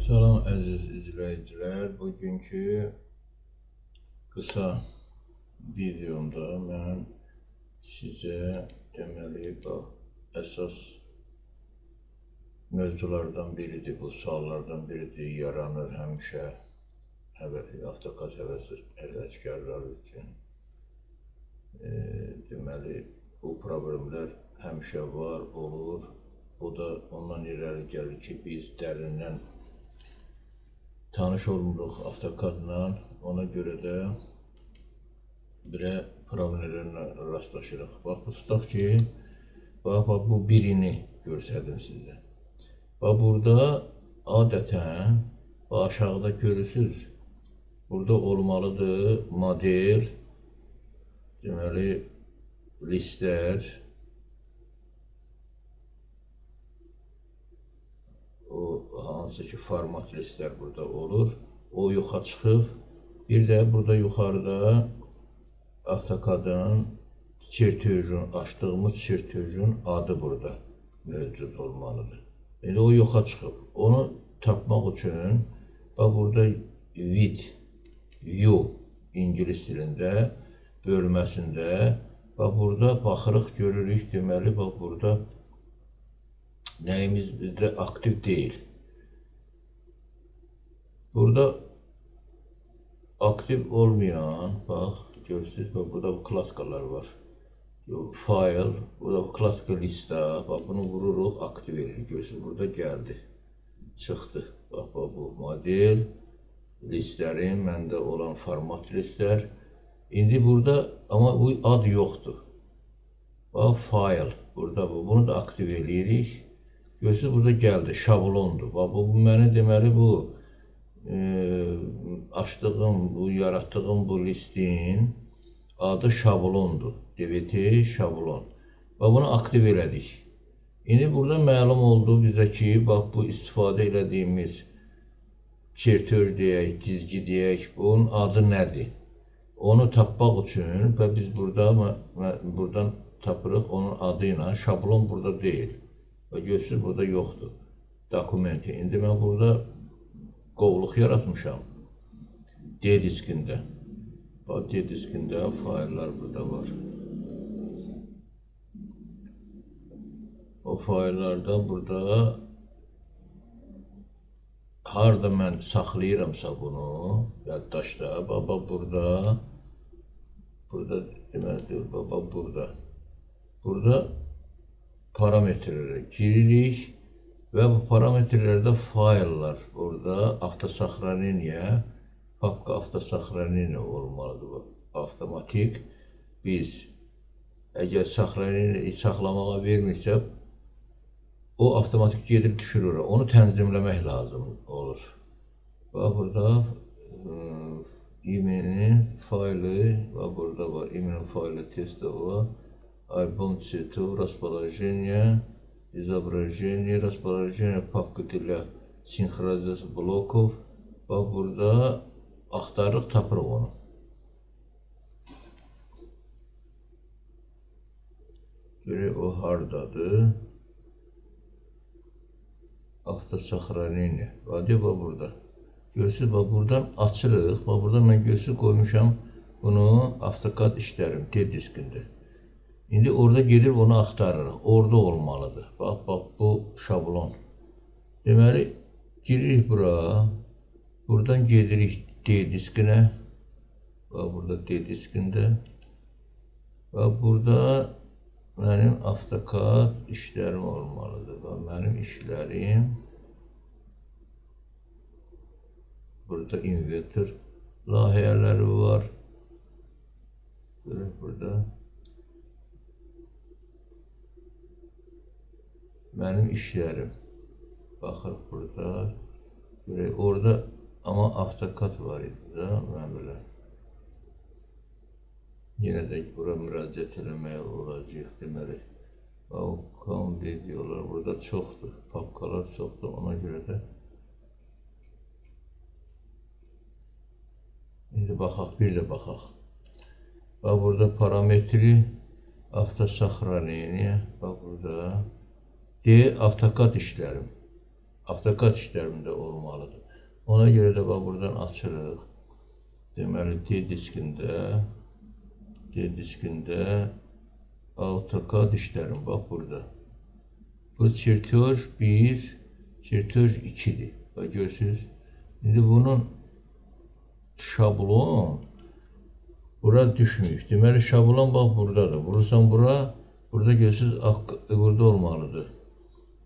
Salam əziz izləyicilər. Bugünkü qısa videomda mən sizə deməli əsas mövzulardan biridir, bu suallardan biridir, yaranır həmişə AutoCAD həvəskarları üçün. Deməli, bu problemlər həmişə var, olur. O da ondan irəli gəlir ki, biz dərindən tanış olmuruq AutoCAD-la, ona görə də belə problemlərlə rastlaşırıq. Bax, tutaq ki, bu birini görsədim sizə. Bax, burada adətən, aşağıda görürsünüz, burada olmalıdır model, deməli, listlər, hansı ki format listlər burada olur, o yoxa çıxıb. Bir də burada yuxarıda AutoCAD-ın açdığımız çertejin adı burada mövcud olmalıdır. Yəni o yoxa çıxıb. Onu tapmaq üçün burada view ingilis dilində bölməsində burada baxırıq, görürük, deməli burada nəyimiz bizdə aktiv deyil. Burada aktiv olmayan, bax, görürsünüz, burada bu klaskalar var. File, burada bu klaska lista, bax, bunu vururuq, aktiv edirik, görürsünüz, burada gəldi, çıxdı. Bax, bu model listlərin, məndə olan format listlər. İndi burada, amma bu ad yoxdur. Bax, file, burada bu, bunu da aktiv edirik. Görürsünüz, burada gəldi, şablondur. Bax, bu mənə deməli, bu açdığım, bu yaratdığım bu listin adı şablondur. DVT şablon. Bax, bunu aktiv elədik. İndi burada məlum oldu bizə ki, bax, bu istifadə elədiyimiz çertej deyək, cizgi deyək, bunun adı nədir? Onu tapmaq üçün biz buradan tapırıq onun adı ilə. Şablon burada deyil. Və görürsünüz, burada yoxdur. Dokumenti. İndi mən burada qovluq yaratmışam. D diskində. Bax, D diskində fayllar burada var. O fayllarda burada harada mən saxlayıramsa bunu, yaddaşda, bax, burada deməlidir, bax, burada parametrlərə giririk və bu parametrlərdə fayllar, burada avtosaxraneniya, papka avtosaxraneniya olmalıdır. Avtomatik biz əgər saxlamağa vermirsə, o avtomatik gedir düşürür. Onu tənzimləmək lazım olur. Bax, burada imenin faylı, bax, burada var, imenin faylı testova, album цветов, расположение, изображение, расположение papka ilə sinxronizasiya blokov. Bax, burada axtarırıq, tapırıq onu. Görək, o haradadır? Avtosaxraneniya. Bax, burada. Görürsünüz, bax, buradan açırıq. Bax, burada mən görürsünüz, qoymuşam bunu AutoCAD işlərim, D diskində. İndi orada gedib onu axtarırıq. Orada olmalıdır. Bax, bu şablon. Deməli, giririk bura. Buradan gedirik D diskinə. Bax, burada D diskində. Bax, burada mənim AutoCAD işlərim olmalıdır. Bax, mənim işlərim. Burada inverter layihələri var. Görək burada. Mənim işlərim. Baxırıq burada. Görək, orada amma AutoCAD var idi da, mən belə. Yenə də bura müraciət eləməyə olacaq, deməli. Bax, videolar burada çoxdur, papkalar çoxdur, ona görə də. İndi baxaq, bir də baxaq. Bax, burada parametri, avtosaxraneniya, bax, burada. D, AutoCAD işlərim. AutoCAD işlərimdə olmalıdır. Ona görə də bax buradan açırıq. Deməli D diskində AutoCAD işlərim bax burada. Bu çertyoz 1, çertyoz 2'dir. Bax görürsünüz. İndi bunun şablon bura düşmüyor. Deməli şablon bax buradadır. Vurursan bura, burada görürsünüz burada olmalıdır.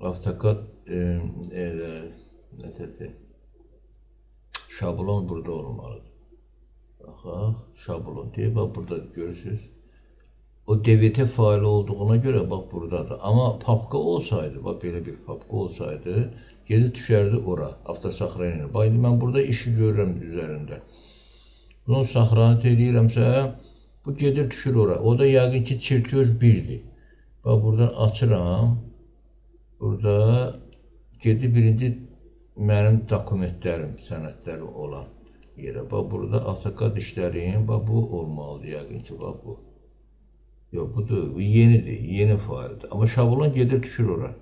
AutoCAD şablon burada olmalıdır. Baxaq, şablon deyib, bax burada görürsünüz. O DVD faili olduğuna göre bak buradadır. Ama papka olsaydı, bak böyle bir papka olsaydı, gedib düşərdi ora, avtosaxraniyyə. Bax, mən burada işi görürəm üzərində. Bunu saxraniyyə eləyirəmsə, bu gedib düşür ora. O da yəqin ki, çertyoz 1'dir. Bax, buradan açıram. Burada gedib birinci mənim dokumentlərim, sənədləri olan yerə. Bax, burada AutoCAD işlərim, bax, bu olmalıdır yəqin ki, bax, bu. Yok, bu yenidir, yeni faildir. Ama şablon gelir düşür ora.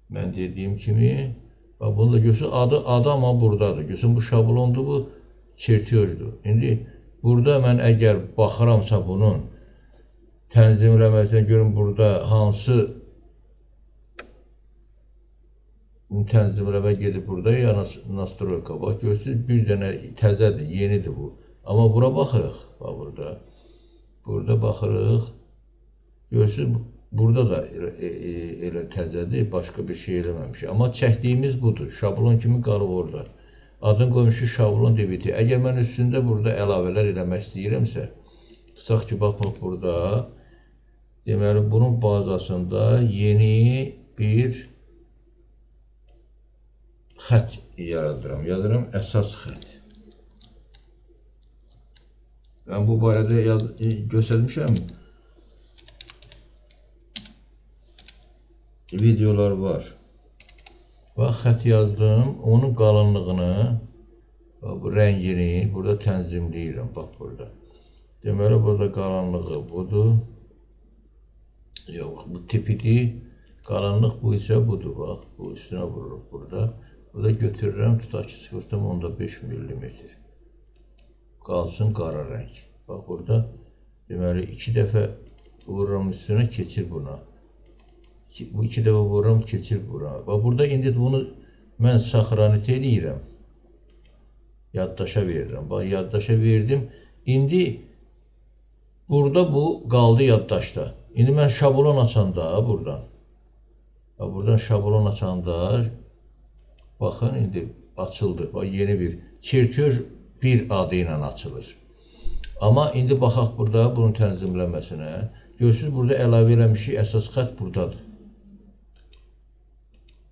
Ben dediğim kimi, bak bunu da görsün, adı ama buradadır. Görsün bu şablondur, bu çertyozdur. İndi burada mən əgər baxıramsa bunun tənzimləməsini görün burada hansı tənzimləmə gedib burada ya nastroyka. Bak görsün bir dənə təzədir, yenidir bu. Ama bura baxırıq, bak burada. Burada baxırıq, görürsünüz, burada da elə təzədir, başqa bir şey eləməmişik. Amma çəkdiyimiz budur, şablon kimi qalıb orada. Adını qoymuşuz şablon DVD. Əgər mən üstündə burada əlavələr eləmək istəyirəmsə, tutaq ki, baxmaq burada, deməli, bunun bazasında yeni bir xət yaradıram. Yazıram əsas xət. Ben bu barədə göstərmişəm. Videolar var. Bax, xət yazdım. Onun qalınlığını, bu rəngini burada tənzimləyirəm. Bax, burada. Deməli, burada qalınlığı budur. Yox, bu tipidir. Qalınlıq bu isə budur. Bax, bu üstünə vururuq burada. Burada götürürəm, tutaq ki, 0,5 mm. Qalsın qara rəng. Bax burada deməli 2 dəfə vururam üstünə, keçir buna. Bu 2 dəfə vururam, keçir buna. Bax burada indi bunu mən saxranit eləyirəm. Yaddaşa verirəm. Bax yaddaşa verdim. İndi burada bu qaldı yaddaşda. İndi mən şablon açanda buradan. Bax buradan şablon açanda baxın indi açıldı. Bax yeni bir çertyoz bir adı ilə açılır. Amma indi baxaq burada bunun tənzimləməsinə. Görürsünüz, burada əlavə eləmişik, əsas xət buradadır.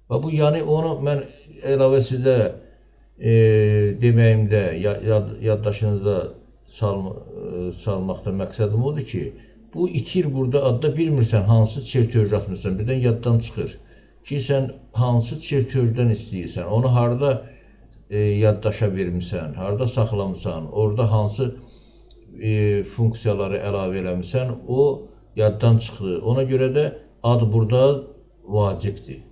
Bu yəni onu mən əlavə sizə deməyimdə, yaddaşınıza salmaqda məqsədim odur ki, bu itir burada adda bilmirsən hansı çertyoz atmışsan, birdən yaddan çıxır. Ki sən hansı çertyozdan istəyirsən, onu harada yaddaşa vermişsən, harada saxlamısan, orada hansı funksiyaları əlavə eləmişsən, o yaddan çıxır. Ona görə də ad burada vacibdir.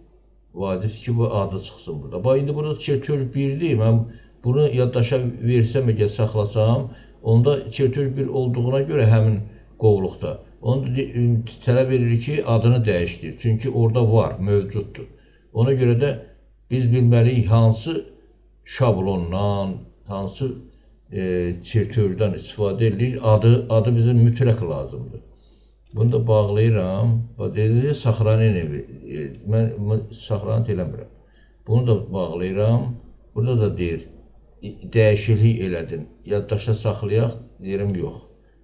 Vacibdir ki, bu adı çıxsın burada. Bax, indi burada çertyoz 1'dir. Mən bunu yaddaşa versəm, əgər saxlasam, onda çertyoz 1 olduğuna görə həmin qovluqda. Onu tələb edirik ki, adını dəyişdir. Çünki orada var, mövcuddur. Ona görə də biz bilməliyik hansı şablondan, hansı çertyozdan istifadə edilir. Adı bizə mütləq lazımdır. Bunu da bağlayıram. Deyilir, saxraniyyə evi. Mən saxraniyyə eləmirəm. Bunu da bağlayıram. Burada da deyir, dəyişiklik elədin. Yaddaşa saxlayaq, deyirəm, yox.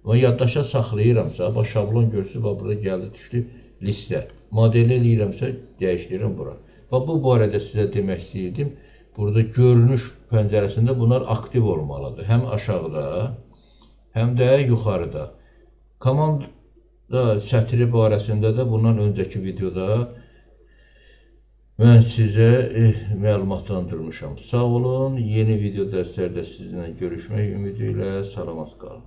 Ama yaddaşa saxlayıramsa, bax şablon görsün, bax burada gəldi düşdü listə. Model eləyirəmsə, dəyişdirirəm bura. Bax bu barədə sizə demək istəyirdim. Burada görünüş pəncərəsində bunlar aktiv olmalıdır. Həm aşağıda, həm də yuxarıda. Komanda sətri barəsində də bundan öncəki videoda mən sizə məlumatlandırmışam. Sağ olun, yeni video dərslərdə sizinlə görüşmək ümidi ilə salamat qalın.